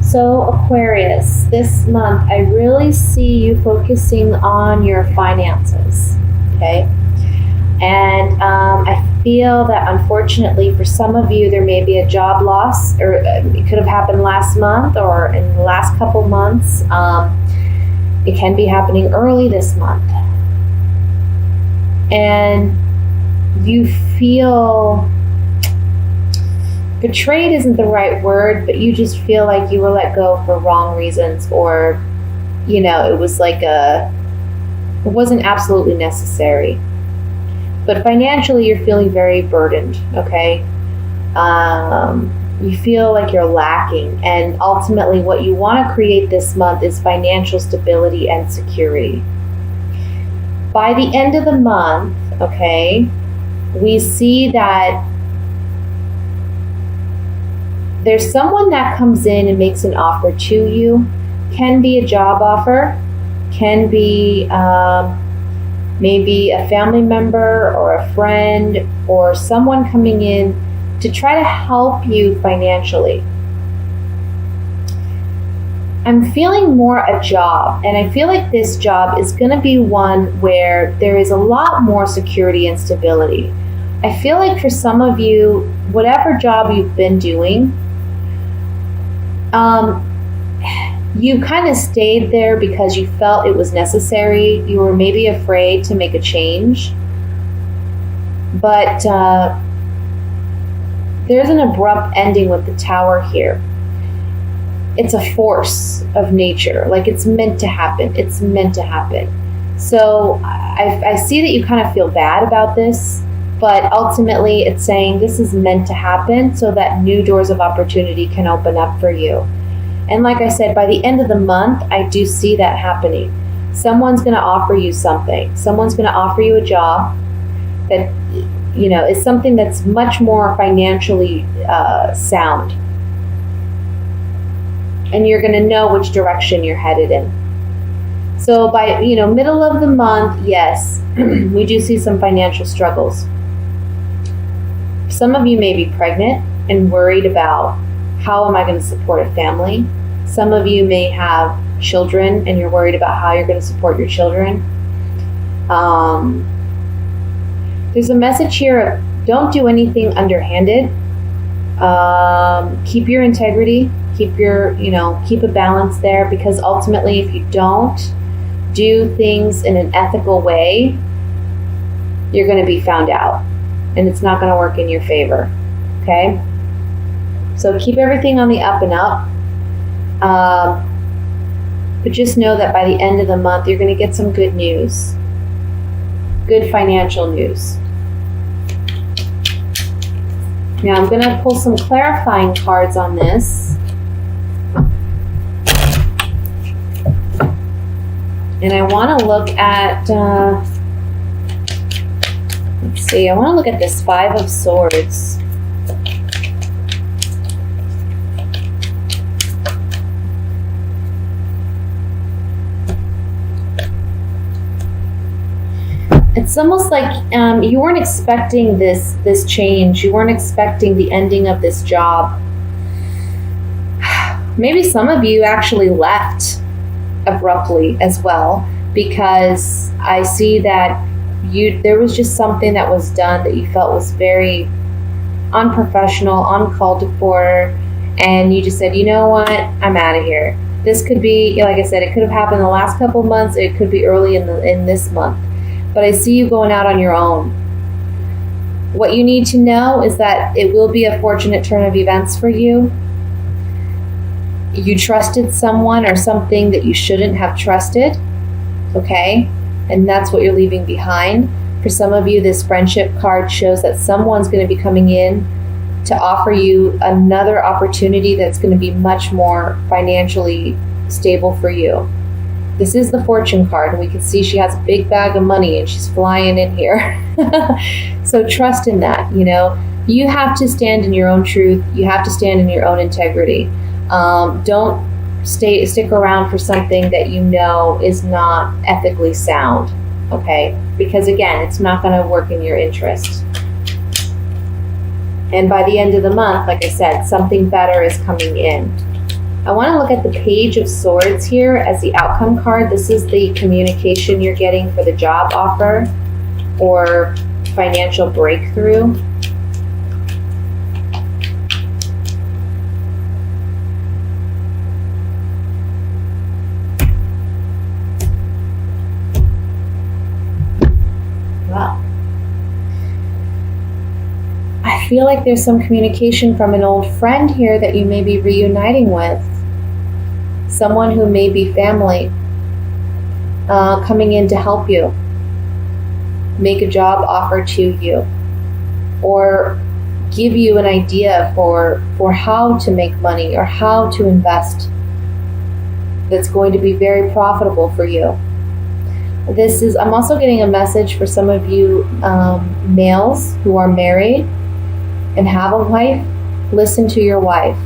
So Aquarius, this month, I really see you focusing on your finances, okay? And I feel that unfortunately for some of you, there may be a job loss, or it could have happened last month or in the last couple months. It can be happening early this month. And you feel betrayed isn't the right word, but you just feel like you were let go for wrong reasons, or, you know, it was like it wasn't absolutely necessary. But financially, you're feeling very burdened, okay? You feel like you're lacking, and ultimately what you want to create this month is financial stability and security. By the end of the month, okay, we see that there's someone that comes in and makes an offer to you. Can be a job offer, can be maybe a family member or a friend or someone coming in to try to help you financially. I'm feeling more a job, and I feel like this job is going to be one where there is a lot more security and stability. I feel like for some of you, whatever job you've been doing, you kind of stayed there because you felt it was necessary. You were maybe afraid to make a change. But there's an abrupt ending with the Tower here. It's a force of nature. Like, it's meant to happen. It's meant to happen. So I see that you kind of feel bad about this, but ultimately it's saying this is meant to happen so that new doors of opportunity can open up for you. And like I said, by the end of the month, I do see that happening. Someone's going to offer you something. Someone's going to offer you a job that, you know, is something that's much more financially sound. And you're going to know which direction you're headed in. So by, you know, middle of the month, yes, we do see some financial struggles. Some of you may be pregnant and worried about, how am I going to support a family? Some of you may have children and you're worried about how you're going to support your children. There's a message here of don't do anything underhanded. Keep your integrity, keep a balance there, because ultimately if you don't do things in an ethical way, you're going to be found out and it's not going to work in your favor. Okay? So keep everything on the up and up. But just know that by the end of the month, you're going to get some good news. Good financial news. Now I'm going to pull some clarifying cards on this. And I want to look at, let's see, I want to look at this Five of Swords. It's almost like you weren't expecting this change. You weren't expecting the ending of this job. Maybe some of you actually left abruptly as well, because I see that there was just something that was done that you felt was very unprofessional, uncalled for, and you just said, you know what, I'm out of here. This could be, like I said, it could have happened the last couple months. It could be early in this month. But I see you going out on your own. What you need to know is that it will be a fortunate turn of events for you. You trusted someone or something that you shouldn't have trusted, okay? And that's what you're leaving behind. For some of you, this friendship card shows that someone's going to be coming in to offer you another opportunity that's going to be much more financially stable for you. This is the fortune card, and we can see she has a big bag of money and she's flying in here. So trust in that, you know. You have to stand in your own truth. You have to stand in your own integrity. Don't stick around for something that you know is not ethically sound, okay? Because again, it's not going to work in your interest. And by the end of the month, like I said, something better is coming in. I want to look at the Page of Swords here as the outcome card. This is the communication you're getting for the job offer or financial breakthrough. Wow. I feel like there's some communication from an old friend here that you may be reuniting with. Someone who may be family coming in to help you, make a job offer to you, or give you an idea for how to make money or how to invest that's going to be very profitable for you. I'm also getting a message for some of you males who are married and have a wife. Listen to your wife.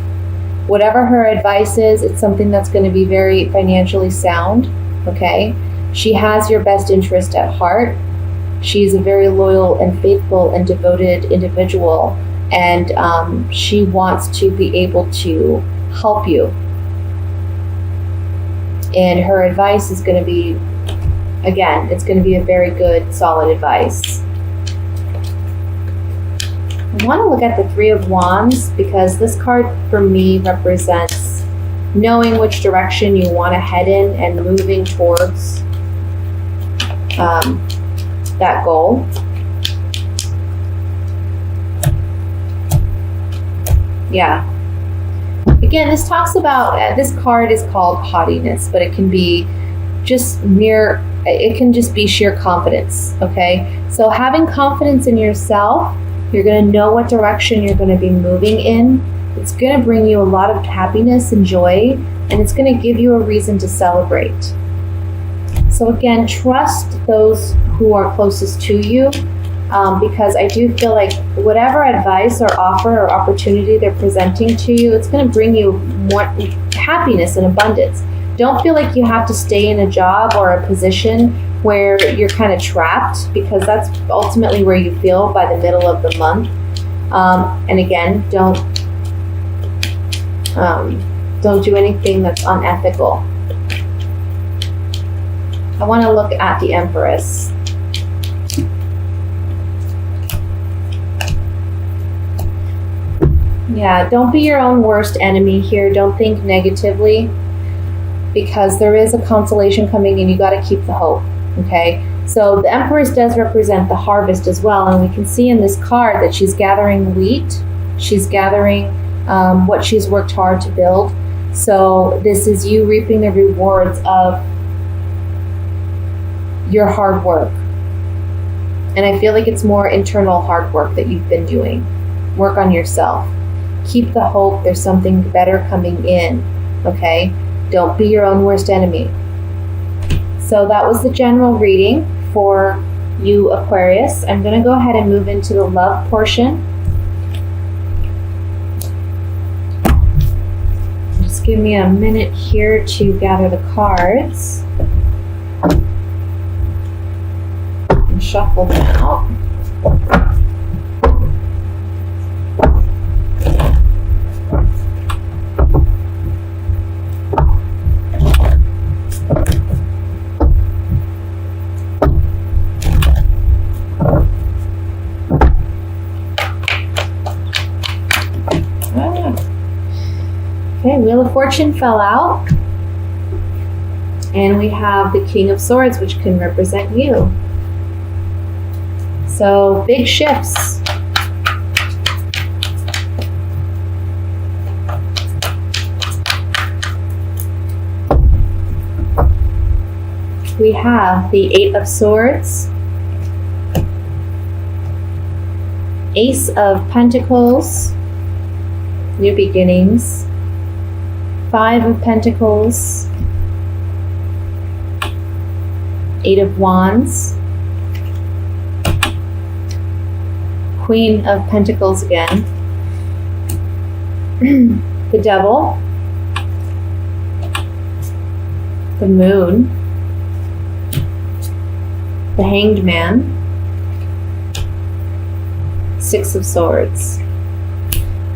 Whatever her advice is, it's something that's going to be very financially sound, okay? She has your best interest at heart. She's a very loyal and faithful and devoted individual, and she wants to be able to help you. And her advice is going to be, again, it's going to be a very good, solid advice. I want to look at the Three of Wands because this card for me represents knowing which direction you want to head in and moving towards that goal. Yeah. Again, this talks about, this card is called haughtiness, but it can be it can just be sheer confidence, okay? So having confidence in yourself, you're going to know what direction you're going to be moving in. It's going to bring you a lot of happiness and joy, and it's going to give you a reason to celebrate. So again, trust those who are closest to you, because I do feel like whatever advice or offer or opportunity they're presenting to you, it's going to bring you more happiness and abundance. Don't feel like you have to stay in a job or a position where you're kind of trapped, because that's ultimately where you feel by the middle of the month. And again, don't do anything that's unethical. I want to look at the Empress. Yeah, don't be your own worst enemy here. Don't think negatively, because there is a consolation coming and you got to keep the hope. Okay, so the Empress does represent the harvest as well, and we can see in this card that she's gathering wheat. She's gathering what she's worked hard to build. So this is you reaping the rewards of your hard work. And I feel like it's more internal hard work that you've been doing. Work on yourself. Keep the hope. There's something better coming in. Okay, don't be your own worst enemy. So that was the general reading for you, Aquarius. I'm going to go ahead and move into the love portion. Just give me a minute here to gather the cards and shuffle them out. Okay, Wheel of Fortune fell out. And we have the King of Swords, which can represent you. So, big shifts. We have the Eight of Swords, Ace of Pentacles, new beginnings, Five of Pentacles, Eight of Wands, Queen of Pentacles again, the Devil, the Moon, the Hanged Man, Six of Swords.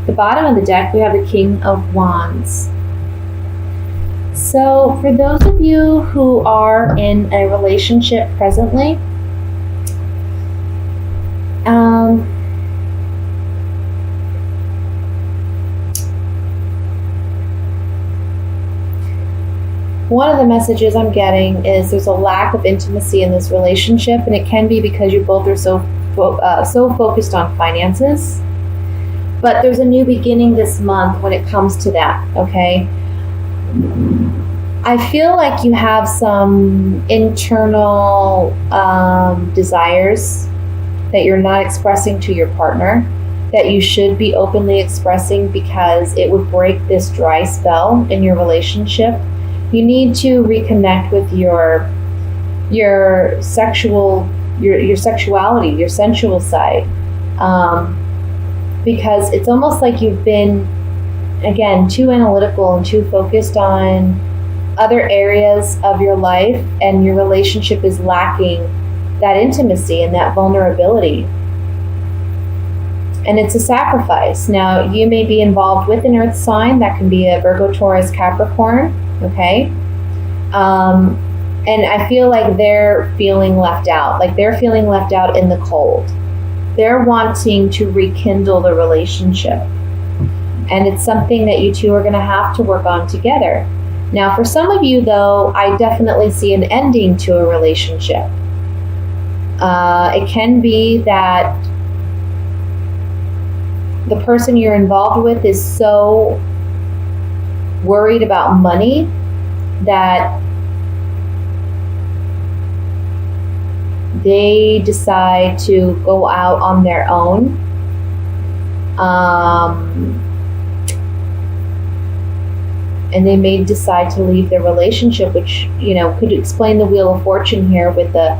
The bottom of the deck, we have the King of Wands. So for those of you who are in a relationship presently, one of the messages I'm getting is there's a lack of intimacy in this relationship, and it can be because you both are so focused on finances. But there's a new beginning this month when it comes to that, okay? I feel like you have some internal desires that you're not expressing to your partner, that you should be openly expressing, because it would break this dry spell in your relationship. You need to reconnect with your sexuality, your sensual side, because it's almost like you've been, again, too analytical and too focused on other areas of your life, and your relationship is lacking that intimacy and that vulnerability. And it's a sacrifice. Now, you may be involved with an earth sign. That can be a Virgo, Taurus, Capricorn, okay? And I feel like they're feeling left out. Like they're feeling left out in the cold. They're wanting to rekindle the relationship. And it's something that you two are going to have to work on together. Now, for some of you, though, I definitely see an ending to a relationship. It can be that the person you're involved with is so worried about money that they decide to go out on their own. And they may decide to leave their relationship, which, could explain the Wheel of Fortune here with a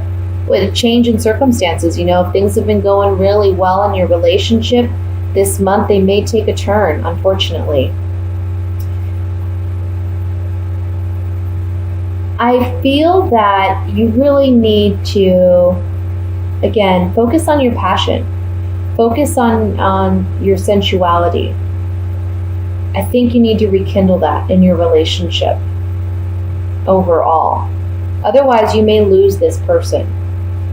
change in circumstances. If things have been going really well in your relationship, this month they may take a turn, unfortunately. I feel that you really need to, again, focus on your passion. Focus on your sensuality. I think you need to rekindle that in your relationship overall. Otherwise, you may lose this person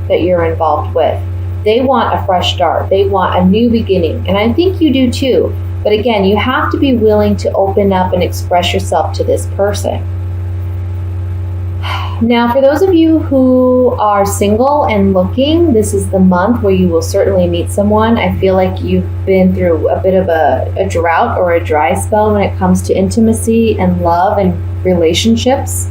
that you're involved with. They want a fresh start. They want a new beginning. And I think you do too. But again, you have to be willing to open up and express yourself to this person. Now, for those of you who are single and looking, this is the month where you will certainly meet someone. I feel like you've been through a bit of a drought or a dry spell when it comes to intimacy and love and relationships.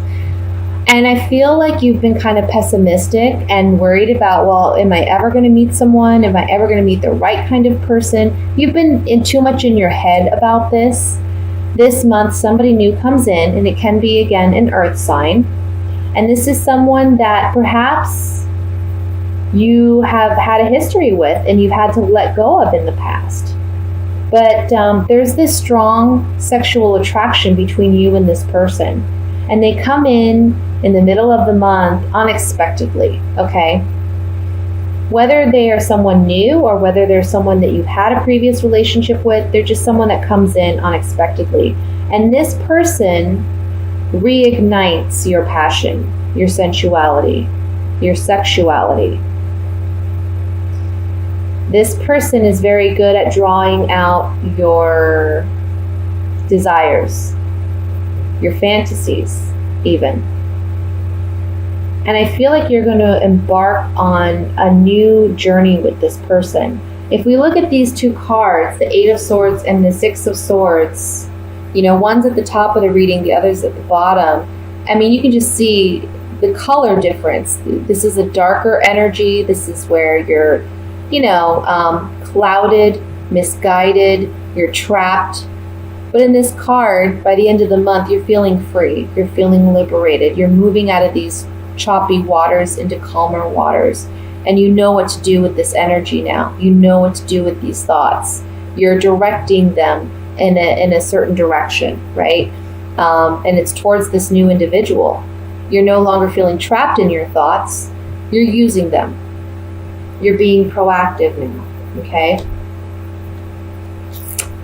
And I feel like you've been kind of pessimistic and worried about, well, am I ever going to meet someone? Am I ever going to meet the right kind of person? You've been too much in your head about this. This month, somebody new comes in, and it can be, again, an earth sign. And this is someone that perhaps you have had a history with and you've had to let go of in the past. But there's this strong sexual attraction between you and this person. And they come in the middle of the month unexpectedly, okay? Whether they are someone new or whether they're someone that you've had a previous relationship with, they're just someone that comes in unexpectedly. And this person reignites your passion, your sensuality, your sexuality. This person is very good at drawing out your desires, your fantasies, even. And I feel like you're going to embark on a new journey with this person. If we look at these two cards, the Eight of Swords and the Six of Swords, one's at the top of the reading, the other's at the bottom. I mean, you can just see the color difference. This is a darker energy. This is where you're, clouded, misguided, you're trapped. But in this card, by the end of the month, you're feeling free. You're feeling liberated. You're moving out of these choppy waters into calmer waters. And you know what to do with this energy now. You know what to do with these thoughts. You're directing them in a certain direction, right? And it's towards this new individual. You're no longer feeling trapped in your thoughts. You're using them. You're being proactive now, okay?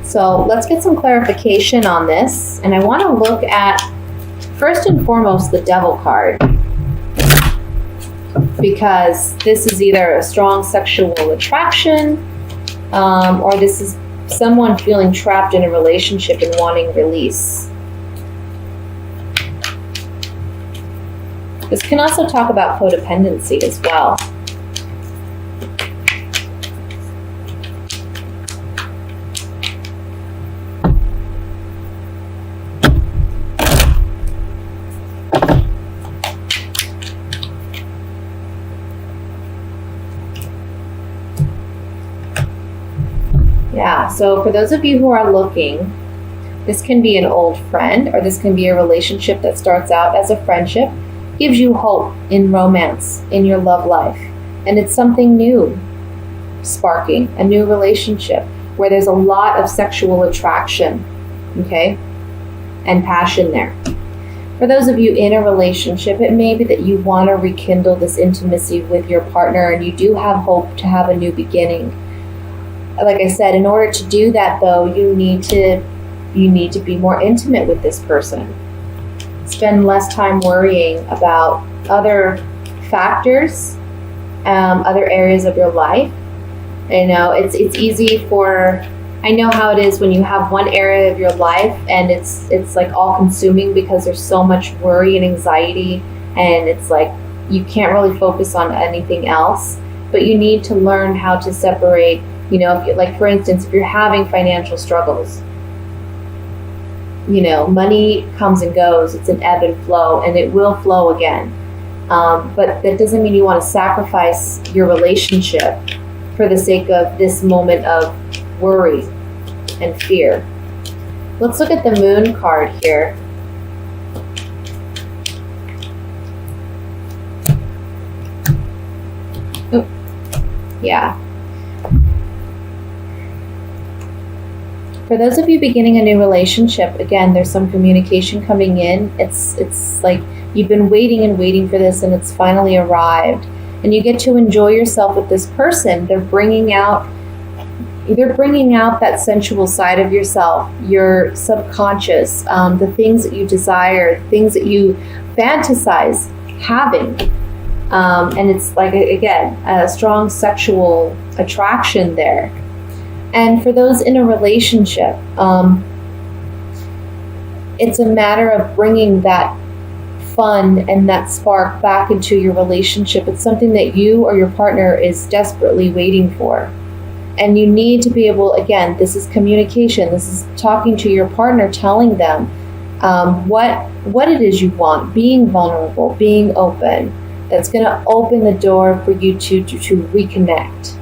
So let's get some clarification on this. And I want to look at First and foremost, the Devil card, because this is either a strong sexual attraction, or this is someone feeling trapped in a relationship and wanting release. This can also talk about codependency as well. Yeah, so for those of you who are looking, this can be an old friend, or this can be a relationship that starts out as a friendship, gives you hope in romance, in your love life. And it's something new, sparking a new relationship where there's a lot of sexual attraction, okay, and passion there. For those of you in a relationship, it may be that you want to rekindle this intimacy with your partner, and you do have hope to have a new beginning. Like I said, in order to do that, though, you need to be more intimate with this person. Spend less time worrying about other factors, other areas of your life. You know, it's easy for, I know how it is when you have one area of your life and it's like all consuming because there's so much worry and anxiety, and it's like you can't really focus on anything else. But you need to learn how to separate. You know, if you, like for instance, if you're having financial struggles, you know, money comes and goes. It's an ebb and flow, and it will flow again. But that doesn't mean you want to sacrifice your relationship for the sake of this moment of worry and fear. Let's look at the Moon card here. Oh, yeah. For those of you beginning a new relationship, again, there's some communication coming in. It's like you've been waiting and waiting for this, and it's finally arrived. And you get to enjoy yourself with this person. They're bringing out that sensual side of yourself, your subconscious, the things that you desire, things that you fantasize having. And it's like, again, a strong sexual attraction there. And for those in a relationship, it's a matter of bringing that fun and that spark back into your relationship. It's something that you or your partner is desperately waiting for. And you need to be able, again, this is communication. This is talking to your partner, telling them what it is you want, being vulnerable, being open. That's going to open the door for you to reconnect.